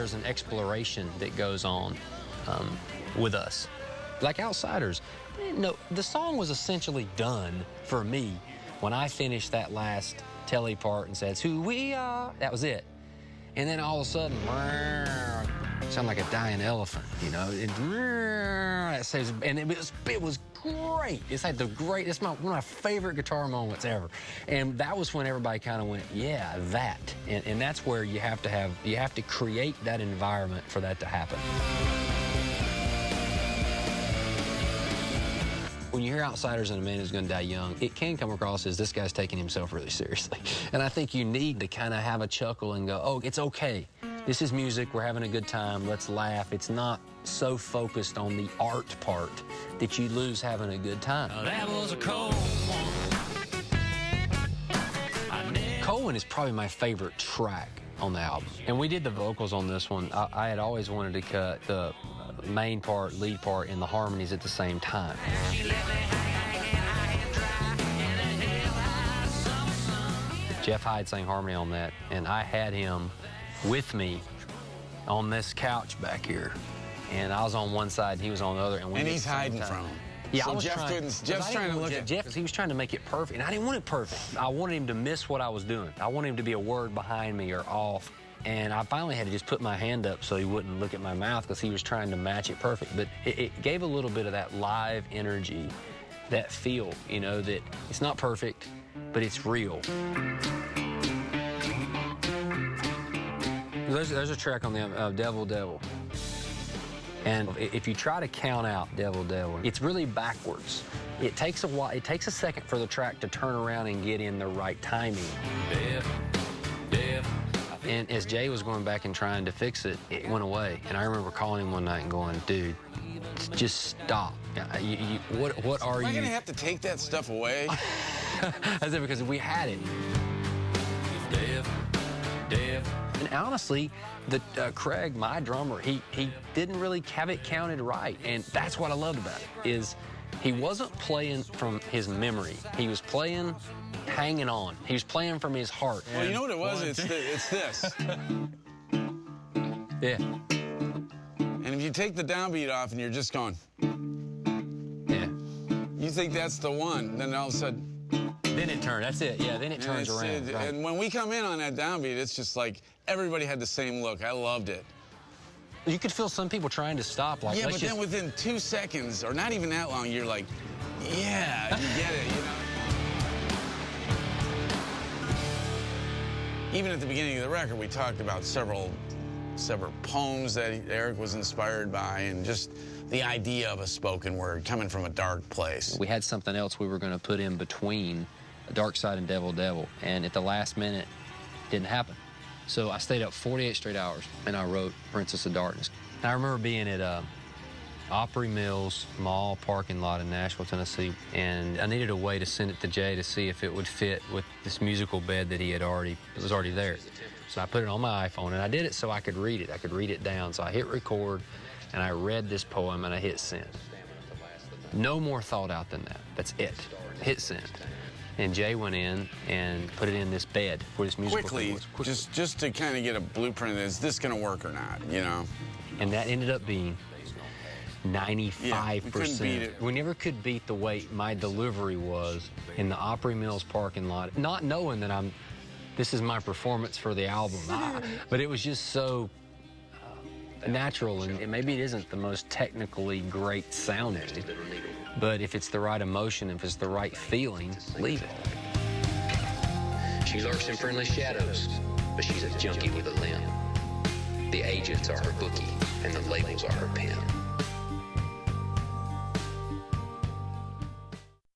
there's an exploration that goes on with us. Like Outsiders, no, the song was essentially done for me when I finished that last telly part and said, "It's who we are." That was it. And then all of a sudden, sound like a dying elephant, you know. And it was great. It's like it's one of my favorite guitar moments ever. And that was when everybody kind of went, yeah, that. And that's where you have to create that environment for that to happen. When you hear Outsiders and A Man Who's Gonna Die Young, it can come across as this guy's taking himself really seriously. And I think you need to kind of have a chuckle and go, oh, it's okay. This is music, we're having a good time, let's laugh. It's not so focused on the art part that you lose having a good time. Now that was a cold one. Cold One is probably my favorite track on the album. And we did the vocals on this one. I had always wanted to cut the main part, lead part, and the harmonies at the same time. Jeff Hyde sang harmony on that, and I had him with me on this couch back here. And I was on one side, and he was on the other. And he's hiding from him. Yeah, so I was Jeff's trying to look at Jeff because he was trying to make it perfect, and I didn't want it perfect. I wanted him to miss what I was doing. I wanted him to be a word behind me or off. And I finally had to just put my hand up so he wouldn't look at my mouth because he was trying to match it perfect. But it gave a little bit of that live energy, that feel, you know, that it's not perfect, but it's real. There's a track on the Devil Devil. And if you try to count out Devil Devil, it's really backwards. It takes a while. It takes a second for the track to turn around and get in the right timing. And as Jay was going back and trying to fix it, it went away. And I remember calling him one night and going, dude, just stop. What are you? Am I going to have to take that stuff away? I said, because we had it. And honestly, Craig, my drummer, he didn't really have it counted right. And that's what I loved about it, is he wasn't playing from his memory. He was playing hanging on. He was playing from his heart. Well, you know what it was? It's this. Yeah. And if you take the downbeat off and you're just going, yeah, you think that's the one, then all of a sudden, then it turns. That's it. Yeah, then it turns around. Right. And when we come in on that downbeat, it's just like everybody had the same look. I loved it. You could feel some people trying to stop. Like, yeah, but then within 2 seconds, or not even that long, you're like, yeah, you get it, you know? Even at the beginning of the record, we talked about several poems that Eric was inspired by, and just the idea of a spoken word coming from a dark place. We had something else we were going to put in between Dark Side and Devil Devil, and at the last minute, it didn't happen. So I stayed up 48 straight hours, and I wrote Princess of Darkness. And I remember being at Opry Mills Mall parking lot in Nashville, Tennessee, and I needed a way to send it to Jay to see if it would fit with this musical bed that was already there. So I put it on my iPhone, and I did it so I could read it. I could read it down. So I hit record, and I read this poem, and I hit send. No more thought out than that. That's it. Hit send. And Jay went in and put it in this bed where this musical thing was. Quickly, just to kind of get a blueprint. Is this going to work or not? You know. And that ended up being 95%. Yeah, we couldn't beat it. We never could beat the way my delivery was in the Opry Mills parking lot, not knowing that this is my performance for the album. But it was just so natural, and maybe it isn't the most technically great sounding, but if it's the right emotion, if it's the right feeling, leave it. She lurks in friendly shadows, but she's a junkie with a limb. The agents are her bookie, and the labels are her pen.